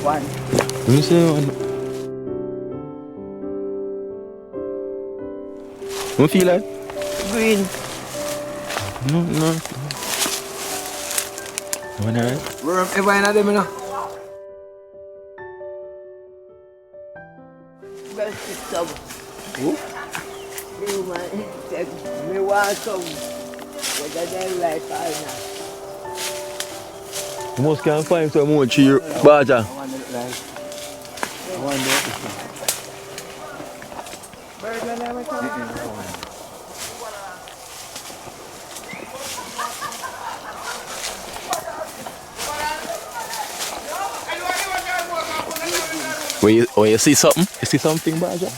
One. Let me see one. What you feel like? Green. No. One alright? We're everyone of them, you know. Best some. Who? Me want some. Whether they like or not. You must can find some more cheer, Baja. When you see something? You see something, Baja?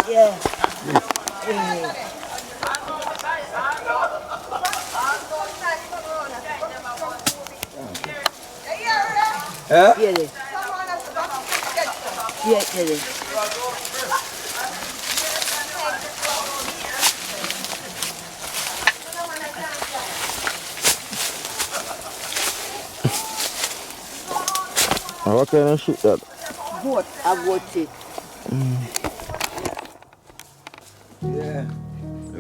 Yeah. Yeah? Get it. Yeah, get it. What kind of shit that? Goat, I got it. Yeah.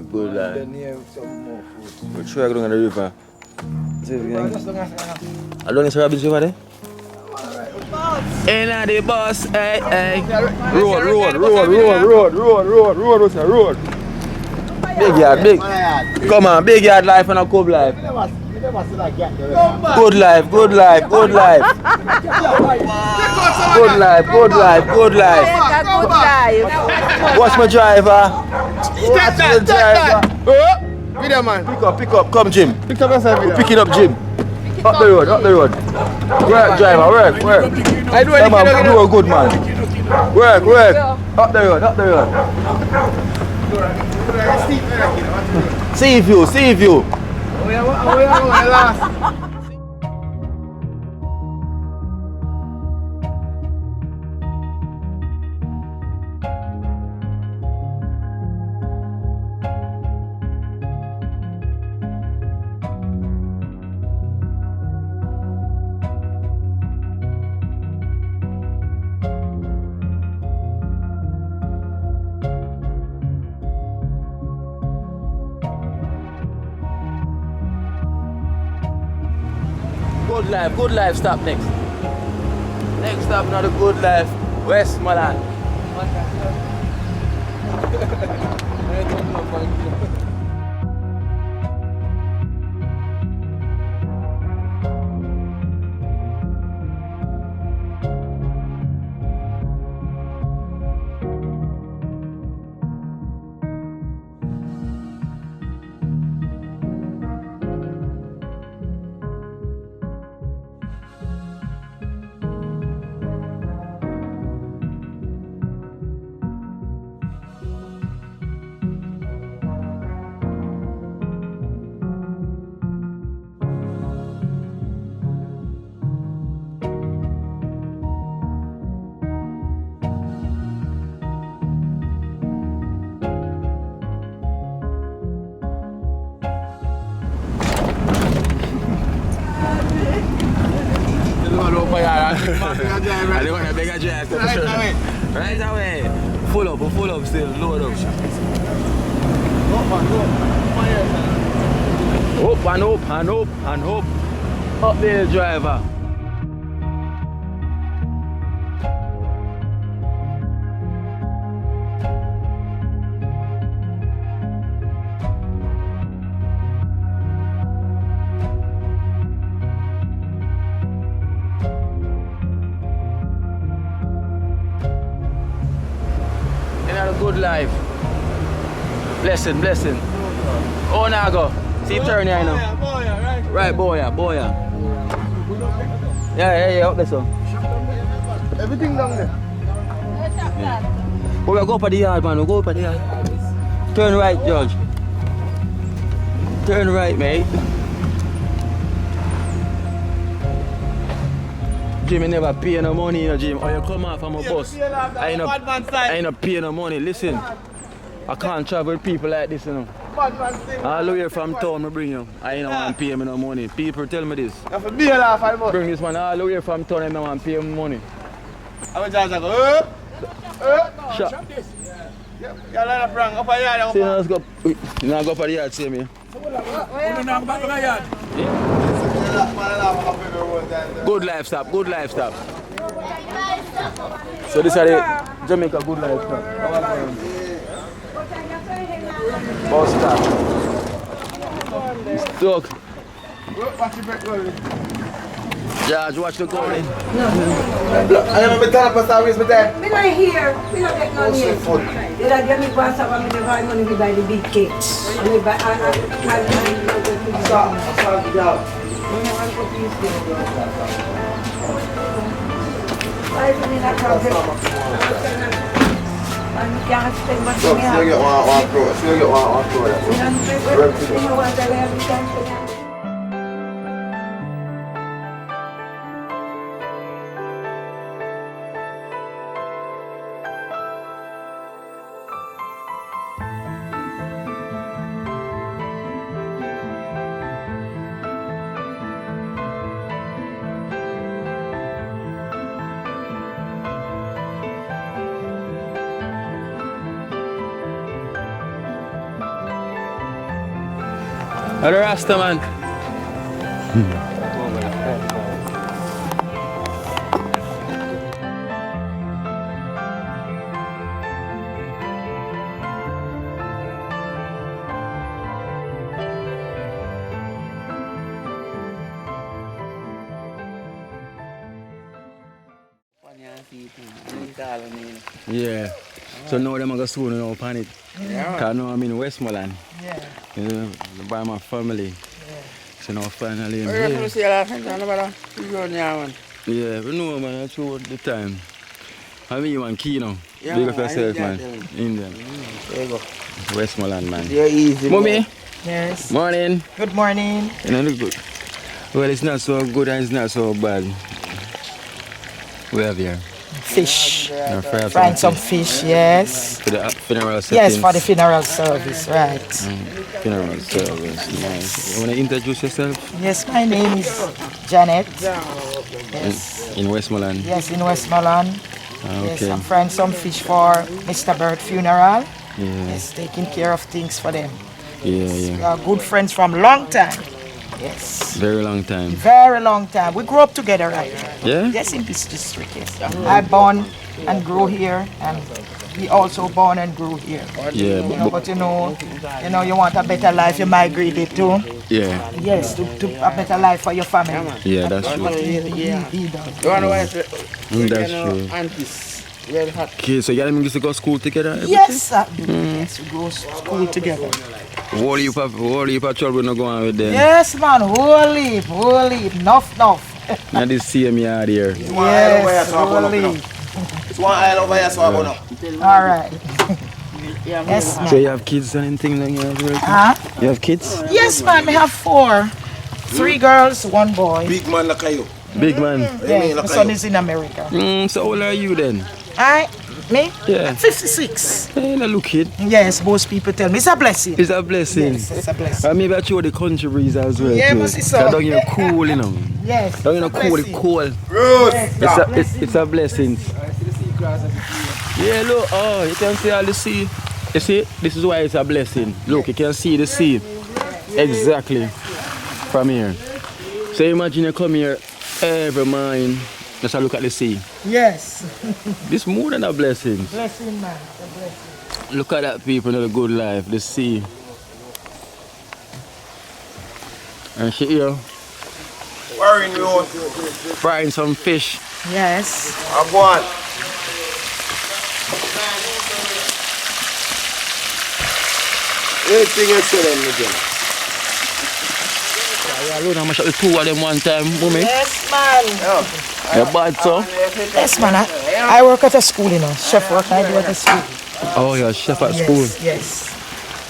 Good lad. Then here some more food. We're sure I go down the river. I don't know rabbits over there. Hey, the boss, hey. Road. Big yard, big. Come on, big yard life and a cub life. Good life. Good life. What's my driver? Step that. Video man. Pick up. Come, Jim. Pick up yourself. We're picking up Jim. Up the road. Work, driver, work. I do Come on, do a good man. Work. Up the road. See if you. We are last. Good life stop next. Next stop not a good life. Westmoreland. I don't want to beg a drive. Right away. Full up still, load up. Up and up and up and up. Up there, driver. Good life. Blessing. Oh, now go. See, turn here now. Right, boy. Yeah, up there, so. Everything down there. Yeah. We'll go up at the yard, man. We'll go up at the yard. Turn right, George. Turn right, mate. Jimmy never pay no money, you know, Jim. Or you come off from a bus. I ain't not pay no money. Listen, I can't travel with people like this, you know. All the way from town, I bring you. I ain't want to pay me no money. People tell me this. Bring this one all the way from town, I don't want to pay me money. I'm just go, Shut. Yeah, let us bring up a yard. See, let's go. You not go for the yard, see me. Good life stop. So this is the Jamaica good life stop. Bus stop. Look. George, watch the goal. I remember telling us how we was there. We not here. We not get no here. They don't give me pass up and me buy money to buy the big cakes. And we buy Hello, Rasta man. Yeah. So now them are going soon now upon it. Yeah. Because now I'm in Westmoreland. Yeah. You know, by my family. So now finally I'm Oh, here. you see a lot of things about that? Yeah, we know man, that's all the time. I mean you and Kino. Yeah, Big of man, yourself Indian, man. Indian. There you go. Westmoreland man. You're easy. Mommy, Yes. morning. Good morning. You know, look good. Well, it's not so good and it's not so bad. We have here. Fish. No, Find some fish, yes. For the funeral settings. Yes, for the funeral service, right. Funeral service, nice. You want to introduce yourself? Yes, my name is Janet. Yes. In Westmoreland? Yes, in Westmoreland. Yes, Okay. I'm frying some fish for Mr. Bird funeral. Yeah. Yes, taking care of things for them. Yeah, We yeah. are good friends from long time. Yes. Very long time. Very long time. We grew up together, right? Yeah? Yes, in this district, yes. I born and grew here, and he also born and grew here. Yeah, You know, but you know, you want a better life, you migrated too. yeah, Yes, to a better life for your family. yeah, that's true. He does. You want to watch That's true. aunties? Very hot. Okay, so you guys used to go to school together? Yes, sir. Yes, we go to school together. What you have trouble not going with them? Yes, man, whole heap, enough. Now this same yard here. Yes, whole heap. It's one aisle over here, so I want All right. Yes, So man. you have kids and anything like that? Huh? You have kids? Yes, man, we have 4. 3 girls, 1 boy. Big man like you. Big man. Yes, my son is in America. So how old are you then? Me? Yeah. 56. Hey, now look it. Yes, most people tell me it's a blessing. It's a blessing. Yes, it's a blessing. Maybe I show the country breeze as well. Yeah, too. must be so. 'Cause down here cool, you know. Yes. Down here it's a cool, blessing. cool. Bruce. It's a blessing. Yeah, look, oh, you can see all the sea. You see, this is why it's a blessing. Look, you can see the sea exactly from here. So imagine you come here every morning, just a look at the sea. Yes. This more than a blessing. Blessing, man. A blessing. Look at that people in a good life, the sea. And she here Worrying you. frying some fish. Yes. I'm going. Anything you say them again? Yeah, look, I'm the two of them one time, mommy. Yes, man. You're bad, so? Yes, man. I work at a school, you know. Chef work I do at a school. Oh, you're a chef at school. Yes, yes.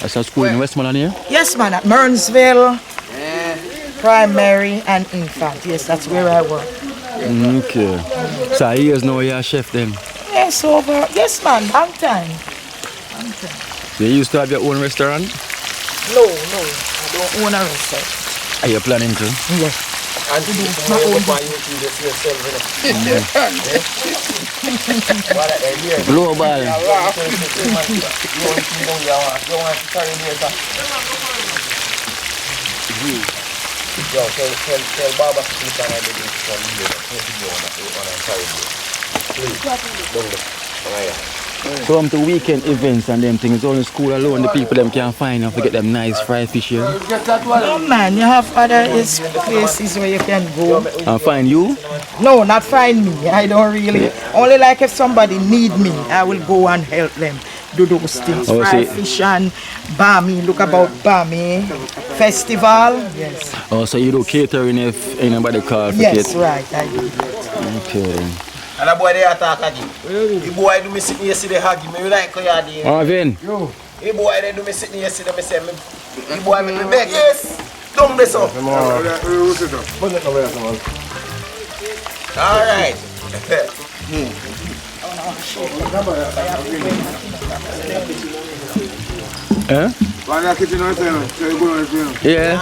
That's a school in Westmoreland here? Yes, man. At Mearnsville, primary and infant. Yes, that's where I work. Okay. So years now you're a chef then? Yes, over. Yes, man. Long time. Long time. So you used to have your own restaurant? No, no. I don't own a restaurant. Are you planning to? Yes. And to do my own YouTube just yourself, you know. Global. Yo, tell Baba to keep on doing some video on Caribbean. Please, don't look. Come to weekend events and them things, only school alone the people them can find and forget them nice fried fish here. No, man. You have other places where you can go. And find you? No, not find me. I don't really. Only like if somebody need me, I will go and help them do those things. Oh, Fry see. fish and Bami. Look about Bami festival. Yes. Oh, so you do catering if anybody call for Yes, catering? right. I do. Okay. And the boy they attack again. The boy do me sitting yesterday hugging me like how you doing. Marvin. The boy they do me sitting yesterday me say me. The boy make me beg. Yes. Don't mess up. All right. Huh? Yeah.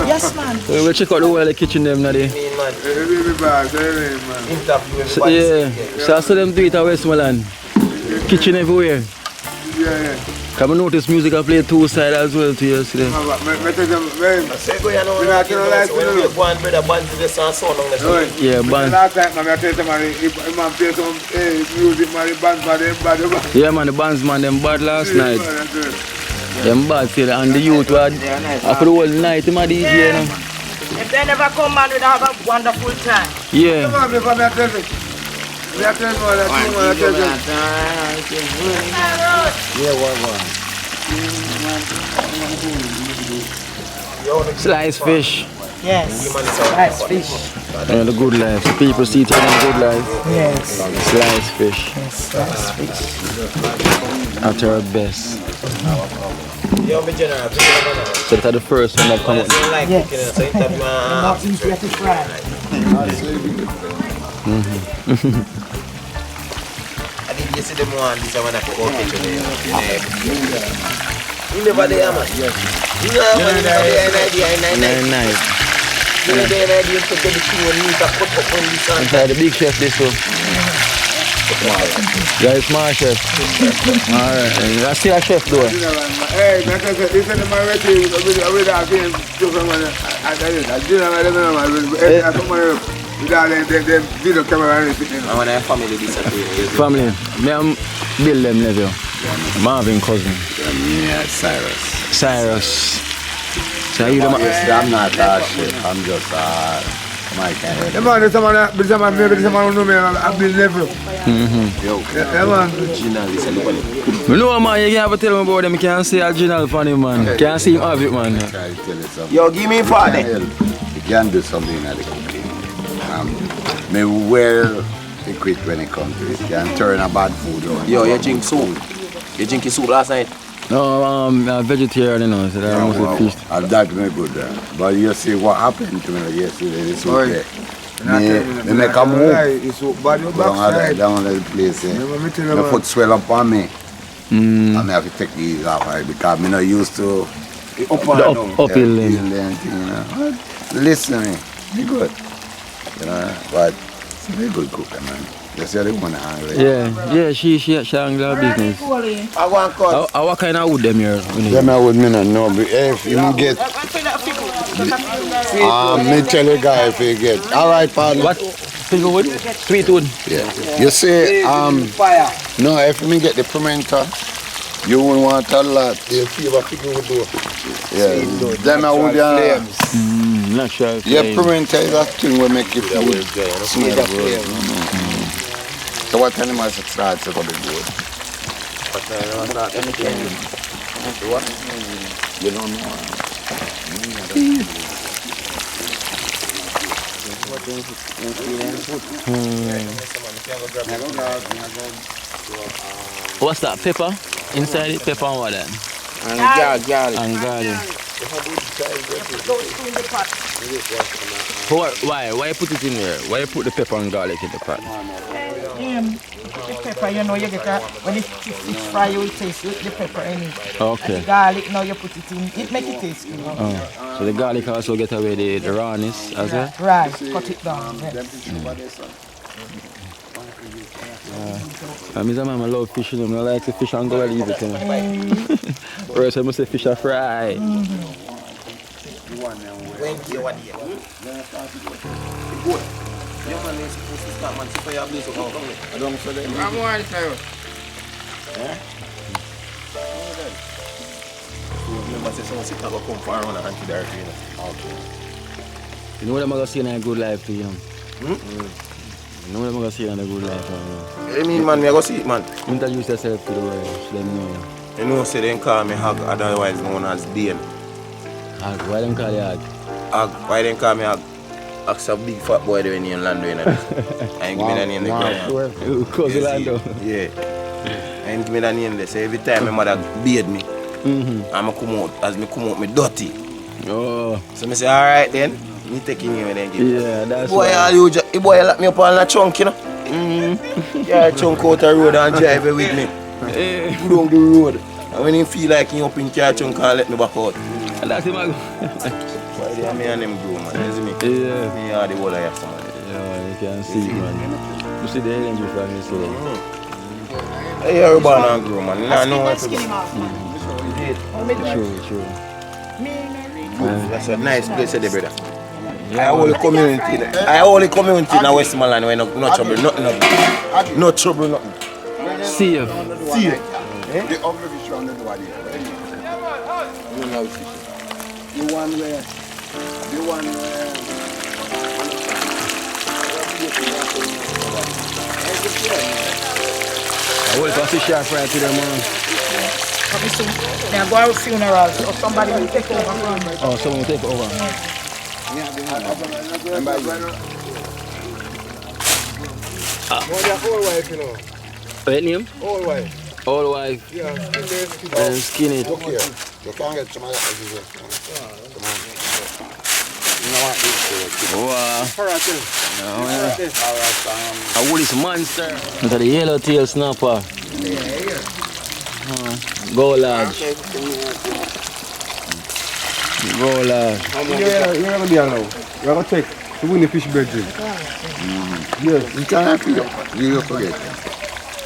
Yes, man. So we'll check out the whole of the kitchen them now. So, yeah. So I saw them do it at Westmoreland. Kitchen everywhere. Come and notice music I play two side as well to you. See them. Yeah, band. Yeah, man, the bands man them bad last night. Them bad still, and the youth were after the whole night, them a DJ, you know. If they never come, man, we'd have a wonderful time. Yeah. Slice fish. Yes. Nice fish. Yeah, the good life. The people see it in the good life. Yes. Slice fish. Yes, nice fish. At her best. So that's the first one that come out. Yes. Not easier to fry. I didn't see them one. This one I cook kitchen. You never there, man. You never Nice. You never there to get the king and meat and cut up on this one. Inside the big chef this one. Yeah, it's my chef. Alright, I see a chef though. Hey, this is my relative. I want to family disappear. Family, me and Bill them nephew. Marvin cousin. Yeah, Cyrus. Cyrus. So you them I'm not that shit. I'm just my kind of. The man, someone know me. I've been never. Yo, man. You know man, you can't tell me about them, you can't say original funny man. Can't see him have it man. Yo, give me father. You can do something at the cooking. Me well equipped when it comes to it. You can turn a bad food on. Yo, you drink soup. You drink your soup last night? No, I'm vegetarian, you know, so I mostly fish. That may good. But you see what happened to me yesterday, this okay. They make a move. Down the place. My foot swell up on me. And I have to take these off because I'm not used to uphill lane. You know. Listen, be good. You know, but She's a very good cook, man. That's the other one angry. Yeah, she handle her business. I want cut. What kind of wood them here? Them I would me not know, but if you get, me tell you guy if you get. All right, partner. What? Finger wood? Sweet wood? Yeah. You see, no, if me get the pimento, you won't want a lot. The flavor figure would do. Yeah. Them I would Not sure. yeah, pimento is a thing will make you feel smell good. So what time I start to go to good? You don't know. What's that? Pepper? Inside it? Pepper and what then? And garlic. And garlic. Why? Why you put it in there? Why you put the pepper and garlic in the pot? The pepper, you know, you get that when the fish fry, you will taste the pepper in it. Okay. And the garlic, now you put it in, it make it taste good. So the garlic also get away the rawness as well? Right, cut it down. Yes. I love fish, you know, I like to fish and go and eat it. You know. First I must say fish are fry. You know what I'm going to see in a good life to you? You know what I'm going to see in a good life? I mean, man, I go see it, man. Introduce yourself to the world, so them know you. You know, say they call me Hag, otherwise known as Dane. Hag, why them call you Hag? Hag, why they call me Hag? Hag's a big fat boy there in Lando, you know. I ain't give me that name there. Cousin Lando. Yeah. I ain't give me that name there. So every time my mother bathe me, I'm come out, as me come out, me dirty. Oh. So I say, alright then, me taking you and then give you. Yeah, that's boy, right. Boy, lock me up on a chunk, you know. Yeah, chunk out the road and drive it with me. Go down the road. And when you feel like you up in car chunk and let me back out. And that's him, I go. Why they me and them grow, man. You see me? Yeah. Me are the whole of you, man. Yeah, you can see, man. You see the energy from you, so. Hey, you're born and grow, man. I know what to do. True. That's a nice place, there, brother. I only community in Westmoreland where no trouble, nothing. No trouble, nothing. See you. The ugly fish on the door there. You know fish. The one where I will go fish and fry to them, man. They go to funerals, or somebody will take over from me. Oh, someone will take over. Old wife, you know. What name? Old wife. Old wife. Yeah, skin And skinny. look here. You can't get some of that. Wow. Alright, A woolly monster. Look at the yellowtail snapper. Go large. Go large. you're gonna be alone. You're gonna take to win the fish bedroom. Yes, you can't feel it. You forget.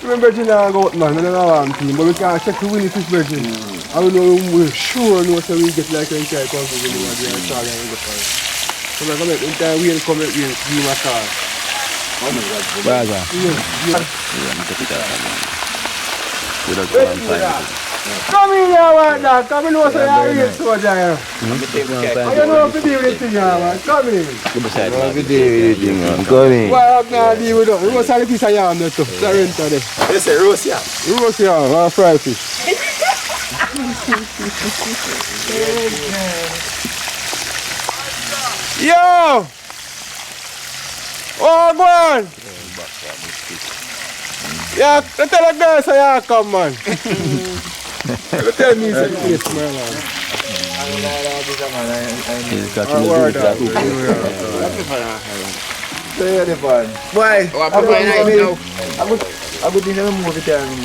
Remember, you know, go out, man, I don't know team, but we can't check to win the fish bedroom. I don't know, we're sure no so we get like an entire country when we want to try and go for it. So like, the entire we come out with my car. Where's that? Come in here, man, come in, what's your real soldier here? I don't know if you deal with this thing, man. Come in. Come in. Why have not deal with it? We must have a piece of yam there too. The rent of it. You say roast yam? Roast yam, or fried fish. Yo! Oh, go on! Yeah, tell the girls how you come, man. Tell me it's a place, man. He's got to do that. Boy, I would never move it down. You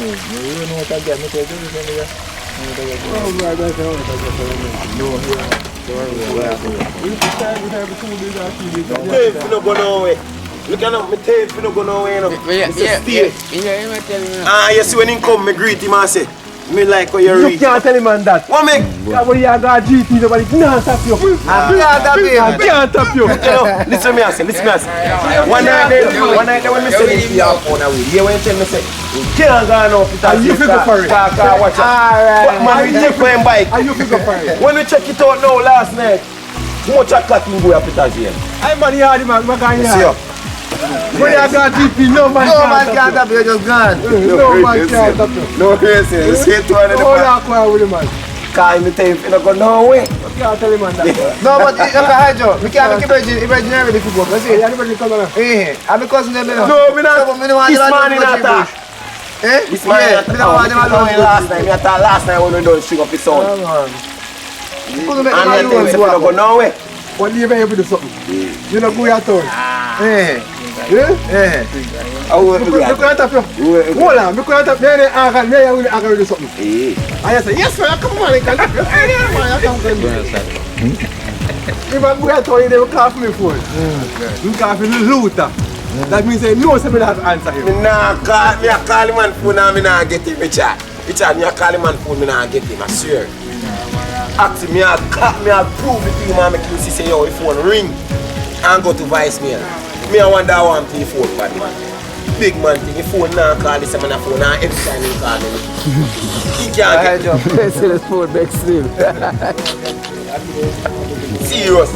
know what I get? Look at him, me tell you if you don't go nowhere, you know. Yeah. You see when he come, me greet him and say, me like how you You reach. can't tell him man that. What make? When you got GT, nobody can't stop you. Can't stop you. Listen me, I say. One night when me say this to you on a way, you when tell me say, you can't go now because you figure for it. Watch it. But man, we take my bike. And you figure for it. When we check it out now last night, how much o'clock you go up at again? I man, you are the man, See you. when you got GP, no man can't stop you. just gone. No man can't stop you. No crazy. You see it one in the Hold back. on, quiet with the man. Cause me tell you if you don't go nowhere. You can't tell him man that. No, but look at Hydro. We can't make Virgin ready for go. Let's see. You everybody come on. I'm because them. No, me not. This man in attack. Eh? This man in attack. Last night. Me attack last night when we done string up his sound. You couldn't make And then if you don't go nowhere. When you ever do something, you know go your turn. Eh? Yeah? How will Look we at that. Hold on, look at that. Then I will do something. And I say, yes sir, come on, I can do it. If I go your turn, they will call for me phone. You call for the looter. That means they know somebody has to answer him. Me a call him on phone and me nah get him, Richard. Richard, me a call him on phone, me nah get him, I swear. Ask him, me a prove it to him and make him see say, yo, if phone ring and go to voicemail. Me a wonder how I'm to the phone, bad man. Big man thing, the phone now call this man a phone and every time he call me. He can't get it. This phone back slim. Serious.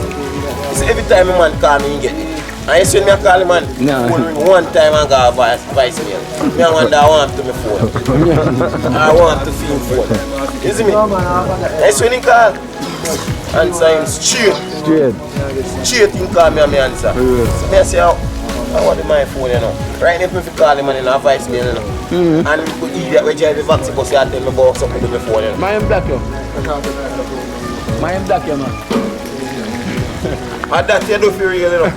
So every time a man call me, he get it. And you see when me a call him man, phone ring one time and go voicemail. Me a wonder how I'm to my phone. I want to see him phone. You see me? And see when he call, answer him straight him call me and me answer. So me say, I want my phone, you know. Right now, if you call him and in a voicemail, you know. And if you idiot will drive the back because you tell me about something with my phone, you know. Mine black you. Mine black you, man. And that you do for real, you know.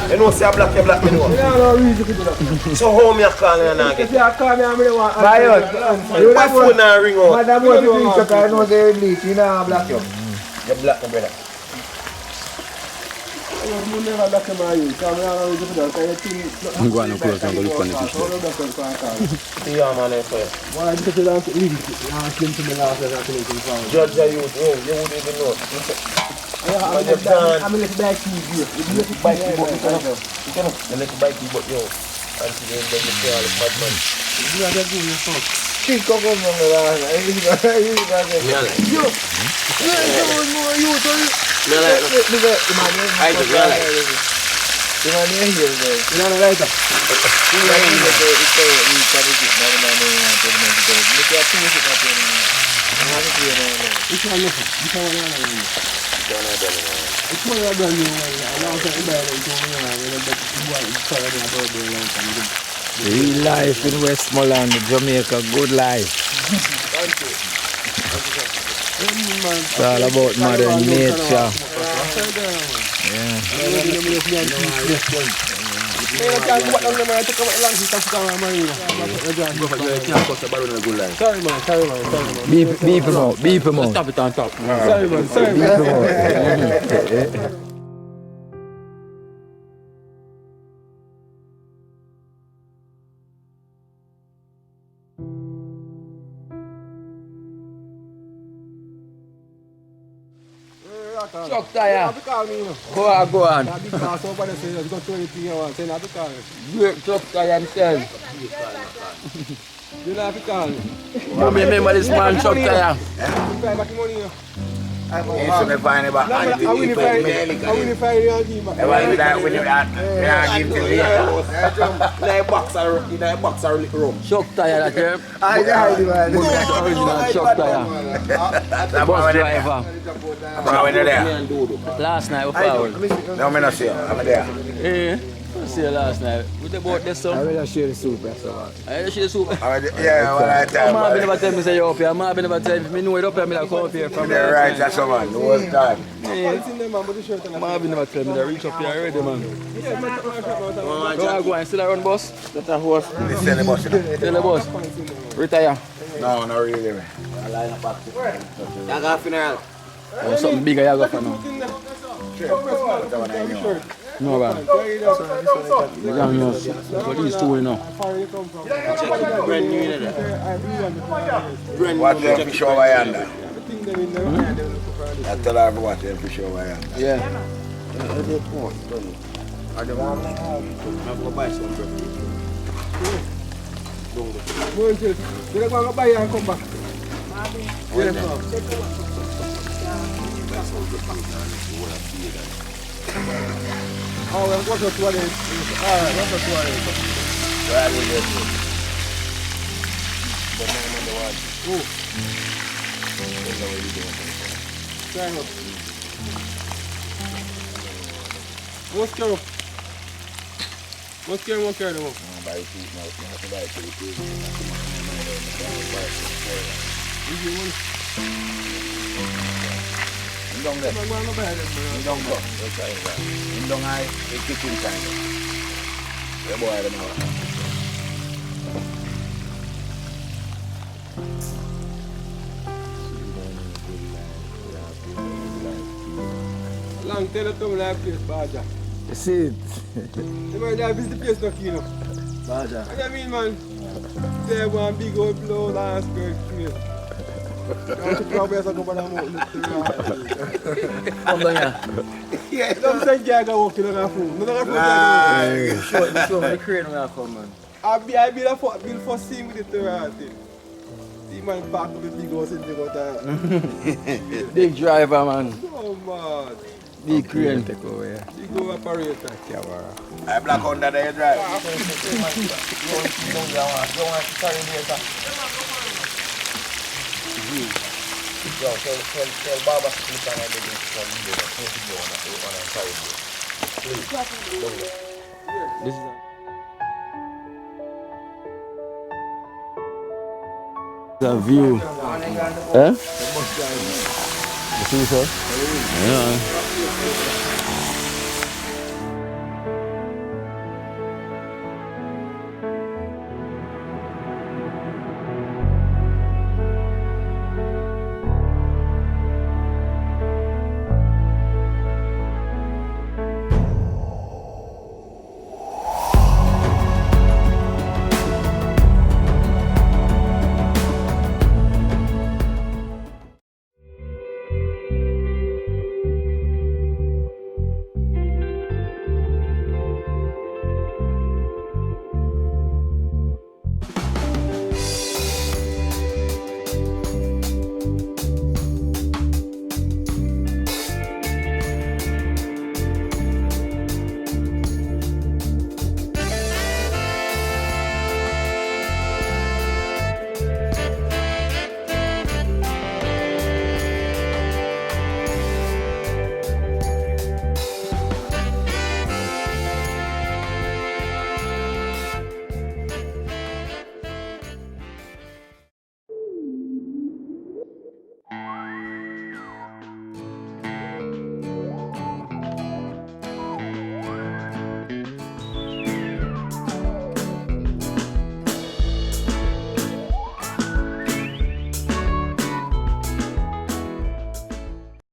You know, say I black, you black me, you know. No reason to do that. So how me a call you and I get If you call me, I'm going to want it? My phone now ring out. Madam, what you think? I know they release. You know, black you. You black me, brother. You never black him on you. Because I'm going to do that. I'm going to close and go look on the fish. Yeah, man, I say. Why did you don't leave it? Ask him to me last night after making fun. Judge you wouldn't even know. I'm going to let back to you. You let the bike but you let the bike but yo. Until then you say all the bad man. You are just doing your fuck. She come on the last night. Me like. You I just like. You know, here, guys. You know the lighter? Which one is it? Which one is it? Which one is it? Real life in Westmoreland, Jamaica, good life. It's all about modern nature. Beep him out. Stop it on top. Sorry man. Chuck tire. Go on. Chuck tire himself. You know to call me. You remember this man Chuck tire? I used to find about I will find you. box or little room. Chuck tire that here. Original Chuck tire. Bus driver. Last night we found. No, I'm not sure. I'm there. I see you last night. We did about this son. I will share the soup. I share the soup. Yeah, well, I tell you. Mom never tell me say you up here. Mom never tell me. Me know it up here. Me like come up here from They're right, that's the man. The whole time. Mom never tell me that reach up here already, man. Go and still run bus. That's a horse. They sell the bus, you know. Tell the bus. Retire. No, not really. I got a funeral. Something bigger you go for now. No, man. So these two, you know. Brand new, you know. Watch them fish over yonder. I tell her to watch them fish over yonder. Yeah. I don't want to buy some bread. You're going to buy and come back. Oh, well, what's the toilet? Alright, what's the toilet? Where are you? But now I'm on the one. Oh. Try up. What's carry? What's carry? What's carry? Buy two now. You have to buy two. Don't let. Don't go. Don't I. They keep in time. The boy, I don't know. Long tell it to me like place, Baja. You see it? You might have visit the place to Kino. Baja. What do you mean, man? There one big old blow last great place. Don't you probably have to go by the mountain. Come down here. Don't say you can walk in the food. No, no, no. Show me the crane when I come, man. I build a first scene with the Terrati. See man back up the big house in the water. Big driver, man. Oh man. Big crane take over here. Big operator. I black under the drive. Tell Baba to click on the This is a view. Eh? You see, sir? Yeah.